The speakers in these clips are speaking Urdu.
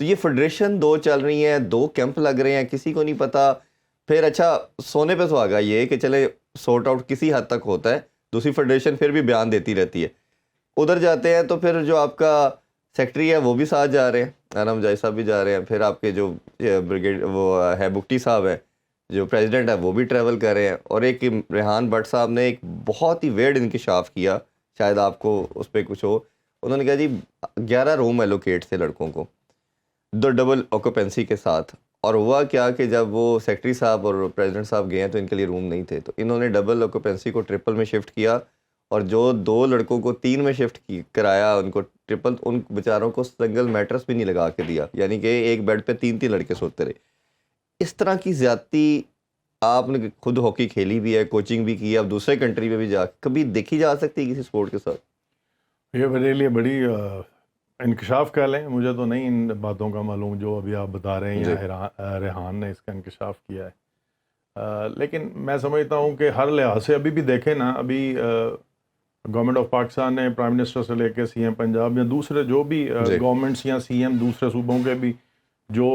تو یہ فیڈریشن دو چل رہی ہیں, دو کیمپ لگ رہے ہیں, کسی کو نہیں پتا. پھر اچھا سونے پہ سہاگا یہ کہ چلے سورٹ آؤٹ کسی حد تک ہوتا ہے, دوسری فیڈریشن پھر بھی بیان دیتی رہتی ہے. ادھر جاتے ہیں تو پھر جو آپ کا سیکٹری ہے وہ بھی ساتھ جا رہے ہیں, رانا مجاہد صاحب بھی جا رہے ہیں, پھر آپ کے جو بریگیڈ وہ ہے بگٹی صاحب ہیں جو پریزیڈنٹ ہے وہ بھی ٹریول کر رہے ہیں. اور ایک ریحان بٹ صاحب نے ایک بہت ہی ویرڈ انکشاف کیا, شاید آپ کو اس پہ کچھ ہو. انہوں نے کہا جی 11 روم ایلوکیٹ تھے لڑکوں کو, دو ڈبل آکوپینسی کے ساتھ. اور ہوا کیا کہ جب وہ سیکٹری صاحب اور پریزیڈنٹ صاحب گئے ہیں تو ان کے لیے روم نہیں تھے, تو انہوں نے ڈبل آکوپینسی کو ٹرپل میں شفٹ کیا, اور جو 2 لڑکوں کو 3 میں شفٹ کرایا ان کو ٹرپل, ان بیچاروں کو سنگل میٹرس بھی نہیں لگا کے دیا, یعنی کہ ایک بیڈ پہ 3 لڑکے سوتے رہے. اس طرح کی زیادتی آپ نے خود ہاکی کھیلی بھی ہے, کوچنگ بھی کی ہے, اب دوسرے کنٹری میں بھی جا کبھی دیکھی جا سکتی ہے کسی اسپورٹ کے ساتھ؟ یہ میرے لیے بڑی انکشاف کہہ لیں, مجھے تو نہیں ان باتوں کا معلوم جو ابھی آپ بتا رہے ہیں, یا ریحان نے اس کا انکشاف کیا ہے. لیکن میں سمجھتا ہوں کہ ہر لحاظ سے ابھی بھی دیکھیں نا, ابھی گورنمنٹ آف پاکستان نے پرائم منسٹر سے لے کے سی ایم پنجاب یا دوسرے جو بھی گورنمنٹس یا سی ایم دوسرے صوبوں کے بھی جو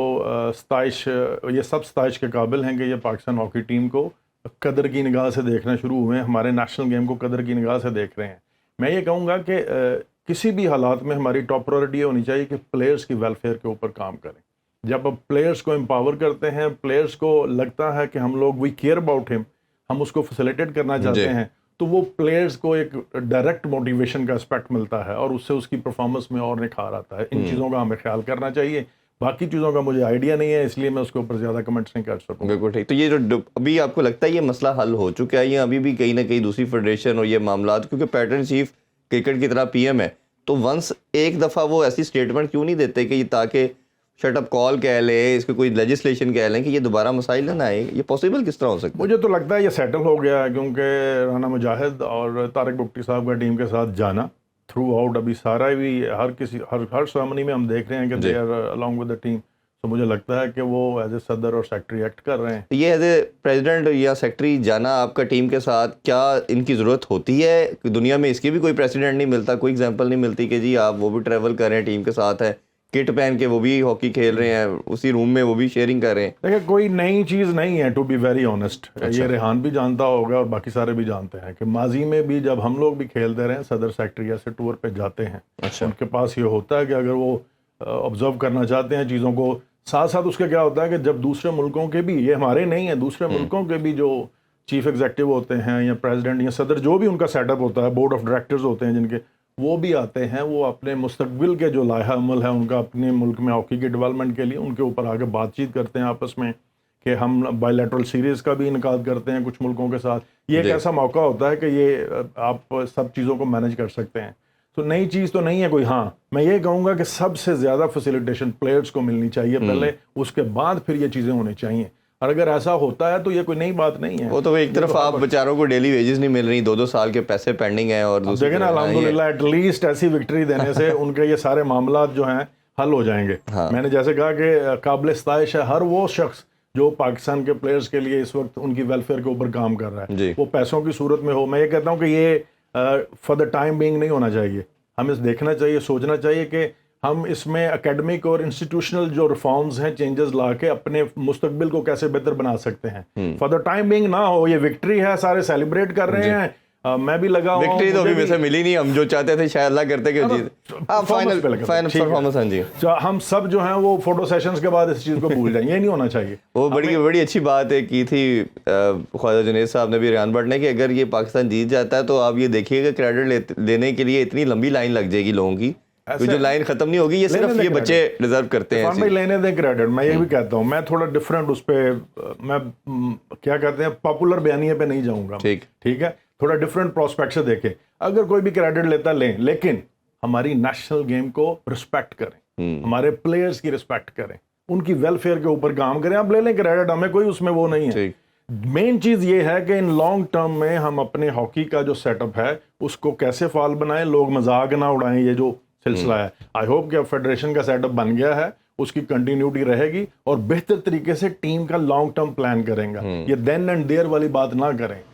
ستائش, یہ سب ستائش کے قابل ہیں کہ یہ پاکستان ہاکی ٹیم کو قدر کی نگاہ سے دیکھنا شروع ہوئے ہیں, ہمارے نیشنل گیم کو قدر کی نگاہ سے دیکھ رہے ہیں. میں یہ کہوں گا کہ کسی بھی حالات میں ہماری ٹاپ پرائورٹی یہ ہونی چاہیے کہ پلیئرز کی ویلفیئر کے اوپر کام کریں. جب اب پلیئرز کو امپاور کرتے ہیں, پلیئرز کو لگتا ہے کہ ہم لوگ وی کیئر اباؤٹ ہم, ہم اس کو فیسیلیٹیٹ کرنا چاہتے ہیں, تو وہ پلیئرز کو ایک ڈائریکٹ موٹیویشن کا اسپیکٹ ملتا ہے اور اس سے اس کی پرفارمنس میں اور نکھار آتا ہے. ان چیزوں کا ہمیں خیال کرنا چاہیے. باقی چیزوں کا مجھے آئیڈیا نہیں ہے, اس لیے میں اس کے اوپر زیادہ کمنٹس نہیں کر سکوں. بالکل ٹھیک. تو یہ جو ابھی آپ کو لگتا ہے یہ مسئلہ حل ہو چکا ہے, یا ابھی بھی کہیں نہ کہیں دوسری فیڈریشن اور یہ معاملات, کیونکہ پیٹرن چیف کرکٹ کی طرح پی ایم ہے, تو ونس ایک دفعہ وہ ایسی اسٹیٹمنٹ کیوں نہیں دیتے کہ تاکہ شٹ اپ کال کہہ لیں, اس کو کوئی لیجسلیشن کہہ لیں کہ یہ دوبارہ مسائل نہ آئے؟ یہ پاسبل کس طرح ہو سکتا ہے؟ مجھے تو لگتا ہے یہ سیٹل ہو گیا ہے, کیونکہ رانا مجاہد اور طارق بگٹی صاحب کا ٹیم کے ساتھ جانا تھرو آؤٹ ابھی سارا بھی ہر سرمنی میں ہم دیکھ رہے ہیں کہ they are along with the team. تو مجھے لگتا ہے کہ وہ ایز اے صدر اور سیکٹری ایکٹ کر رہے ہیں. یہ ایز اے پریزیڈنٹ یا سیکٹری جانا آپ کا ٹیم کے ساتھ, کیا ان کی ضرورت ہوتی ہے؟ دنیا میں اس کی بھی کوئی پریسیڈنٹ نہیں ملتا, کوئی ایگزامپل نہیں ملتی کہ جی آپ وہ بھی ٹریول کر رہے ہیں ٹیم کے ساتھ ہیں, کٹ پہن کے وہ بھی ہاکی کھیل رہے ہیں, اسی روم میں وہ بھی شیئرنگ کر رہے ہیں. دیکھیں کوئی نئی چیز نہیں ہے, ٹو بی ویری آنیسٹ. یہ ریحان بھی جانتا ہوگا اور باقی سارے بھی جانتے ہیں کہ ماضی میں بھی جب ہم لوگ بھی کھیلتے رہے, صدر سیکٹری ایسے ٹور پہ جاتے ہیں, ان کے پاس یہ ہوتا ہے کہ اگر وہ آبزرو کرنا چاہتے ہیں چیزوں کو, ساتھ ساتھ اس کے کیا ہوتا ہے کہ جب دوسرے ملکوں کے بھی, یہ ہمارے نہیں ہیں, دوسرے ملکوں کے بھی جو چیف ایگزیکٹو ہوتے ہیں یا پریزیڈنٹ یا صدر, جو بھی ان کا سیٹ اپ ہوتا ہے, بورڈ آف ڈائریکٹرز ہوتے ہیں جن کے, وہ بھی آتے ہیں, وہ اپنے مستقبل کے جو لائحہ عمل ہے ان کا اپنے ملک میں ہاکی کی ڈیولپمنٹ کے لیے ان کے اوپر آگے بات چیت کرتے ہیں آپس میں, کہ ہم بائی لیٹرل سیریز کا بھی انعقاد کرتے ہیں کچھ ملکوں کے ساتھ. یہ ایک ایسا موقع ہوتا ہے کہ یہ آپ سب چیزوں کو مینیج کر سکتے ہیں. تو نئی چیز تو نہیں ہے کوئی. ہاں میں یہ کہوں گا کہ سب سے زیادہ فیسیلیٹیشن پلیئرز کو ملنی چاہیے پہلے, اس کے بعد پھر یہ چیزیں ہونی چاہیے. اور اگر ایسا ہوتا ہے تو یہ کوئی نئی بات نہیں ہے. وہ تو ایک طرف آپ بیچاروں کو ڈیلی ویجز نہیں مل رہی, 2-2 سال کے پیسے پینڈنگ ہیں, اور دیکھیں نا الحمدللہ ایٹ لیسٹ ایسی وکٹری دینے سے ان کے یہ سارے معاملات جو ہیں حل ہو جائیں گے. میں نے جیسے کہا کہ قابل ستائش ہے ہر وہ شخص جو پاکستان کے پلیئرز کے لیے اس وقت ان کی ویلفیئر کے اوپر کام کر رہا ہے, وہ پیسوں کی صورت میں ہو. میں یہ کہتا ہوں کہ یہ فار دا ٹائم بینگ نہیں ہونا چاہیے. ہمیں دیکھنا چاہیے, سوچنا چاہیے کہ ہم اس میں اکیڈمک اور انسٹیٹیوشنل جو ریفارمز ہیں, چینجز لا کے اپنے مستقبل کو کیسے بہتر بنا سکتے ہیں. فار دا ٹائم بینگ نہ ہو, یہ وکٹری ہے, سارے سیلیبریٹ کر رہے ہیں, میں بھی لگا ہوں. وکٹری تو ابھی ویسے ملی نہیں, ہم جو چاہتے تھے شاید اللہ کرتے کہ فائنل پرفارمنس. ہاں جی, ہم سب جو ہیں وہ فوٹو سیشنز کے بعد اس چیز کو بھول جائیں, یہ نہیں ہونا چاہیے. وہ بڑی اچھی بات ہے کی تھی خواجہ جنید صاحب نے بھی, ریحان بٹ نے, کہ اگر یہ پاکستان جیت جاتا ہے تو آپ یہ دیکھیے گا کریڈٹ لینے کے لیے اتنی لمبی لائن لگ جائے گی لوگوں کی, جو لائن ختم نہیں ہوگی. یہ صرف یہ بچے ڈیزرو کرتے ہیں. لینے دیں کریڈٹ. میں یہ بھی کہتا ہوں, میں تھوڑا ڈفرینٹ اس پہ, میں کیا کہتے ہیں, پاپولر بیانیے پہ نہیں جاؤں گا. ٹھیک ہے, تھوڑا ڈفرینٹ پروسپیکٹ سے دیکھیں. اگر کوئی بھی کریڈٹ لیتا لیں, لیکن ہماری نیشنل گیم کو رسپیکٹ کریں, ہمارے پلیئرز کی رسپیکٹ کریں, ان کی ویلفیئر کے اوپر کام کریں. آپ لے لیں کریڈٹ, ہمیں کوئی اس میں وہ نہیں ہے. مین چیز یہ ہے کہ ان لانگ ٹرم میں ہم اپنے ہاکی کا جو سیٹ اپ ہے اس کو کیسے فعال بنائیں, لوگ مذاق نہ اڑائیں. یہ جو سلسلہ ہے, آئی ہوپ کہ اب فیڈریشن کا سیٹ اپ بن گیا ہے, اس کی کنٹینیوٹی رہے گی, اور بہتر طریقے سے ٹیم کا لانگ ٹرم پلان کریں گا. یہ دین اینڈ دیئر والی بات نہ کریں.